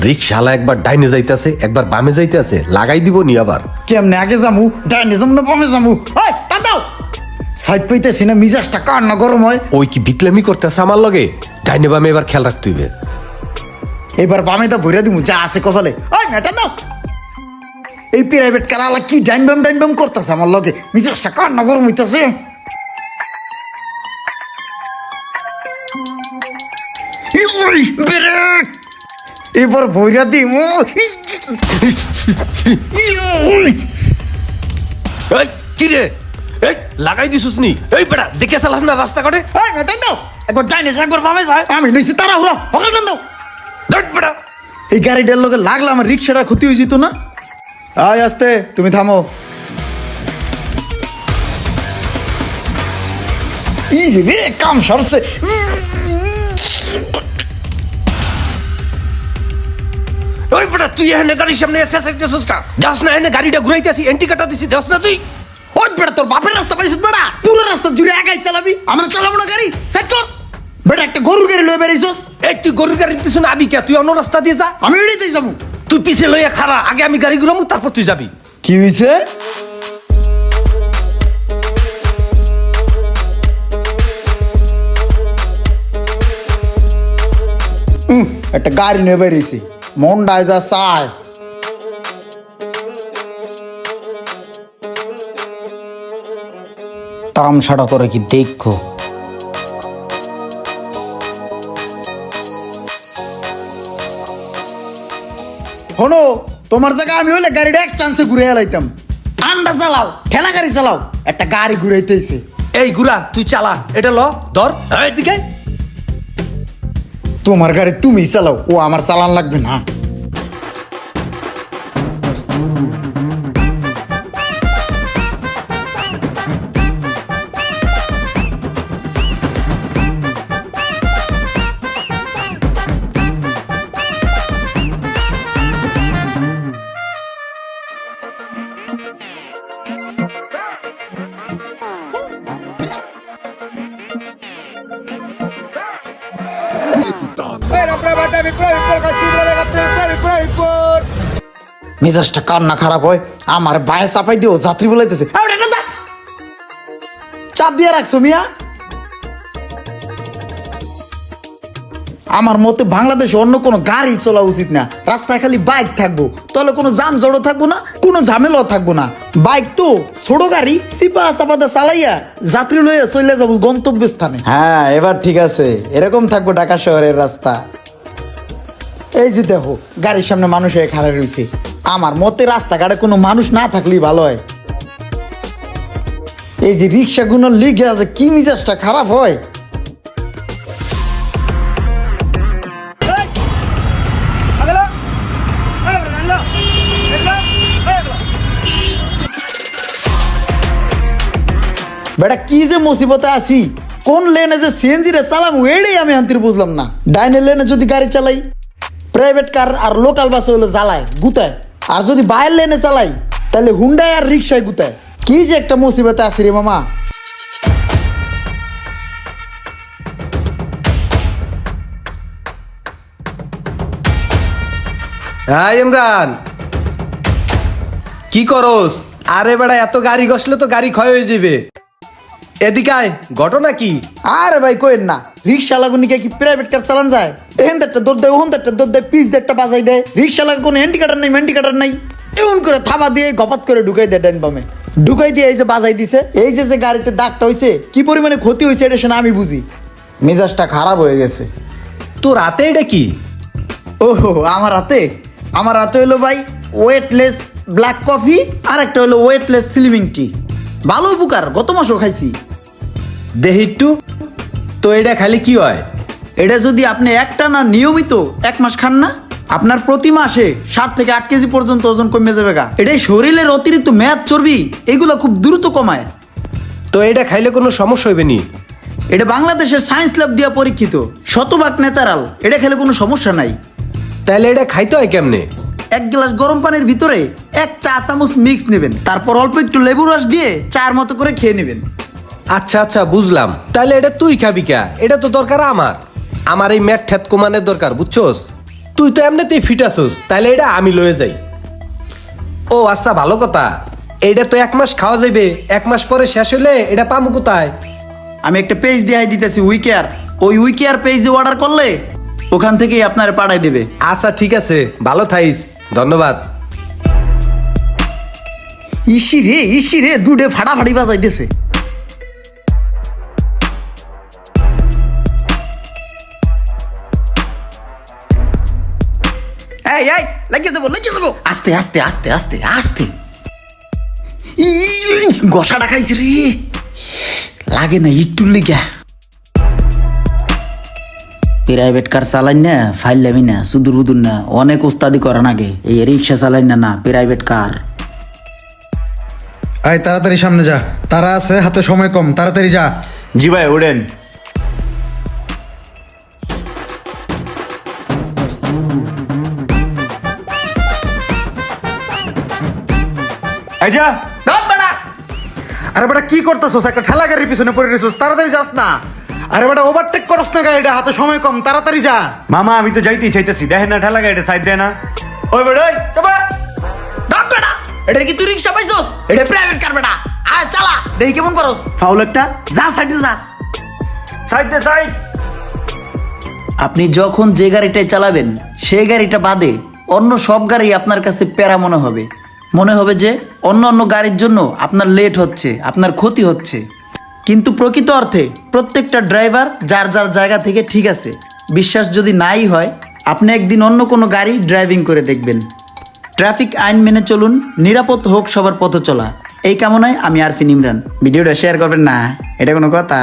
রিক্সাওয়ালা একবার ডাইনে যাইতেছে, একবার বামে যাইতেছে, লাগাই দিব নি আবার। কেমনে আগে যামু, ডাইনে যামু না বামে যামু? এই দাদাও সাইড পাইতেছি না, মিজাজটা কার না গরম হয়। ওই কি বিকলামি করতেছে আমার লগে? ডাইনে বামে এবার খেয়াল রাখতে হইবে। এবার বামে তো ভইরা দিমু যা আছে কপালে। ওই মেটা দাও, এই প্রাইভেট কারালা কি ডাইন বাম করতেছে আমার লগে, মিজাজটা কার না গরম হইতাছে। এবার ভইরা দিমু। এই কি রে, এই লাগাই দিছুস নি? এই বেটা দেখে চালাস না রাস্তা কাটে। এই মেটা দাও, একবার ডাইনে যা একবার বামে যায়, আমি নিছি তারা হুরা হকাল দাও। ধট বেটা, এই গাড়িটার লগে লাগলে আমার রিক্সাটা ক্ষতি হয়ে যেত না। আয় আস্তে, তুমি থামো। ই রে কাম সরছে। ওই বেটা তুই এখানে গাড়ির সামনে এসে যাচ্ছিস কা? যাস না, এখানে গাড়িটা ঘুরাইতেছি, এন্টি কাটা দিছি, যাস না তুই? ওই বেটা তোর বাপের রাস্তা পাইছিস বেটা, পুরো রাস্তা জুড়ে একাই চালাবি, আমরা চালাবো না গাড়ি, সেট কর। বেটা একটা গরুর গাড়ি লয়ে বেরিয়েছিস। এই তুই গরুর গাড়ির পিছনে আবি কে? তুই অন্য রাস্তা দিয়ে যা। আমি এড়িয়েই যাবো। তুই পিছে লইয়া খাড়া, আগে আমি গাড়ি ঘুরামু, তারপর তুই যাবি। কি হয়েছে? একটা গাড়ি নিয়ে বেরিয়েছি, মনটায় যা চায়। তামসাটা করে কি দেখো। শোনো, তোমার জায়গায় আমি হইলে গাড়িটা এক চান্সে ঘুরে এলাইতাম। আন্ডা চালাও, ঠেলা গাড়ি চালাও, একটা গাড়ি ঘুরাইতেছে। এই ঘুরা তুই চালা, এটা ল ধর এদিকে। তোমার গাড়ি তুমি চালাও, ও আমার চালান লাগবে না। মেজাজটা কান্না খারাপ হয়, আমার বায়ে চাপাই দিও, যাত্রী বলাইতেছে। চাপ দিয়ে রাখছো মিয়া। আমার মতে বাংলাদেশে অন্য কোনো গাড়ি চলা উচিত না, রাস্তায় খালি বাইক থাকবো, তাহলে কোনো জাম জড়ো থাকবো না, কোনো ঝামেলাও থাকবো না। বাইক তো ছোট গাড়ি, চিপা চাপাতে চালাইয়া যাত্রী লইয়া চলে যাবো গন্তব্যস্থানে। হ্যাঁ এবার ঠিক আছে, এরকম থাকবো ঢাকা শহরের রাস্তা। এই যে দেখো গাড়ির সামনে মানুষ হয়ে খাড়া রয়েছে, আমার মতে রাস্তাঘাটে কোনো মানুষ না থাকলেই ভালো হয়। এই যে রিক্সাগুলোর লিগে আছে, কি মিজাজটা খারাপ হয়। বেটা কি যে মুসিবতে আছি, কোন লেনে যে সিএনজি রে চালাম এটাই আমি আনতে বুঝলাম না। ডাইনের লেনে যদি গাড়ি চালাই, প্রাইভেট কার আর লোকাল বাসে হলো জ্বালায় গুতায়, আর যদি বাইরের লেনে চালাই তাহলে হুন্ডায় আর রিক্সায় গুতায়। কি যে একটা মুসিবতে আছি রে মামা। হ্যাঁ ইমরান, কি করস? আরে বেড়া এত গাড়ি ঘষলে তো গাড়ি ক্ষয় হয়ে যাবে। এদিকে আয়, ঘটনা কি? আরে ভাই কোয়েন না, রিক্সা লাগুনিকে কি প্রাইভেট কার চালান যায়? এখান একটা দৌড় দেয়, ওখান একটা দৌড় দেয়, পিস একটা বাজাই দেয়। রিক্সা লাগে কোনো হ্যান্ডিকাটার নাই, ম্যান্ডিকাটার নাই, এমন করে থাবা দিয়ে গপাত করে ঢুকাই দেয় ডাইন বামে। ঢুকাই দিয়ে এই যে বাজাই দিছে, এই যে যে গাড়িতে দাগটা হয়েছে, কি পরিমাণে ক্ষতি হয়েছে এটা সেটা আমি বুঝি। মেজাজটা খারাপ হয়ে গেছে। তোর হাতে এটা কি? ওহো আমার হাতে হলো ভাই ওয়েটলেস ব্ল্যাক কফি, আর একটা হলো ওয়েটলেস স্লিমিং টি। ভালো উপকার, গত মাসও খাইছি। দেহি একটু তো, এটা খালি কি হয়? এটা যদি আপনি একটা না নিয়মিত 1 মাস খান না, আপনার প্রতি মাসে 7 থেকে 8 কেজি পর্যন্ত ওজন কমে যাবে গা। এটাই শরীরের অতিরিক্ত মেদ চর্বি এগুলো খুব দ্রুত কমায়। তো এটা খাইলে কোনো সমস্যা হইবে নি? এটা বাংলাদেশের সায়েন্স ল্যাব দিয়া পরীক্ষিত, শতভাগ ন্যাচারাল, এটা খেলে কোনো সমস্যা নাই। তাহলে এটা খাইতে হয় কেমনে? 1 গ্লাস গরম পানির ভিতরে 1 চা চামচ মিক্স নেবেন, তারপর অল্প একটু লেবু রস দিয়ে চার মতো করে খেয়ে নেবেন। আচ্ছা আচ্ছা বুঝলাম। তাহলে এটা তুই খাবি কা? এটা তো দরকার আমার এই ম্যাট ঠ্যাত কমানোর দরকার, বুঝছস? তুই তো এমনিতেই ফিট আছোস, তাহলে এটা আমি লয়ে যাই। ও আচ্ছা, ভালো কথা। এইটা তো 1 মাস খাওয়া যাবে, 1 মাস পরে শেষ হলে এটা পামু কোথায়? আমি একটা পেজ দিয়ে দিতেছি উইকেয়ার, ওই উইকেয়ার পেজে অর্ডার করলে ওখান থেকেই আপনার পাঠাই দেবে। আচ্ছা ঠিক আছে, ভালো থাইস, ধন্যবাদ। ইসি রে দুধে ফাটাফাটি বাজাইতেছে। এই লাগিয়ে যাবো আস্তে আস্তে আস্তে আস্তে আস্তে। গসাটা খাইছে রে, লাগে না একটু লিগা। প্রাইভেট কার চালাই না, ফাইল লামি না, সুদূর বুদুর না, অনেক ওস্তাদি করান আগে। এই রিক্সা চালাই না প্রাইভেট কার। আয় তাড়াতাড়ি সামনে যা, তারা আছে, হাতে সময় কম, তাড়াতাড়ি যা। জি ভাই ওড়েন। এই যা। আরে বেটা কি করতেছস? একটা ঠেলা গাড়ির পিছনে পড়ে রয়েছস, তাড়াতাড়ি যাস না। আরে বেটা ওভারটেক করস না গাড়িটা, হাতে সময় কম, তাড়াতাড়ি যা। মামা আমি তো যাইতেই চাইতেছি, দেখেন না ঠেলা গাড়িটা সাইড দেয় না। ওই বেড়াই চাপা। এটা কি তুই রিক্সা পাইছস? এটা প্রাইভেট কার বেটা, আয় চালা দেখি কেমন করস। ফাউল একটা, যা সাইডে যা। সাইড দে সাইড। আপনি যখন যে গাড়িটাই চালাবেন সেই গাড়িটা বাদে অন্য সব গাড়ি আপনার কাছে প্যারা মনে হবে। মনে হবে যে অন্য অন্য গাড়ির জন্য আপনার লেট হচ্ছে, আপনার ক্ষতি হচ্ছে। কিন্তু প্রকৃত অর্থে প্রত্যেকটা ড্রাইভার যার যার জায়গা থেকে ঠিক আছে। বিশ্বাস যদি নাই হয়, আপনি একদিন অন্য কোনো গাড়ি ড্রাইভিং করে দেখবেন। ট্রাফিক আইন মেনে চলুন, নিরাপদ হোক সবার পথ চলা। এই কামনায় আমি আরফিন ইমরান। ভিডিওটা শেয়ার করবেন না, এটা কোনো কথা?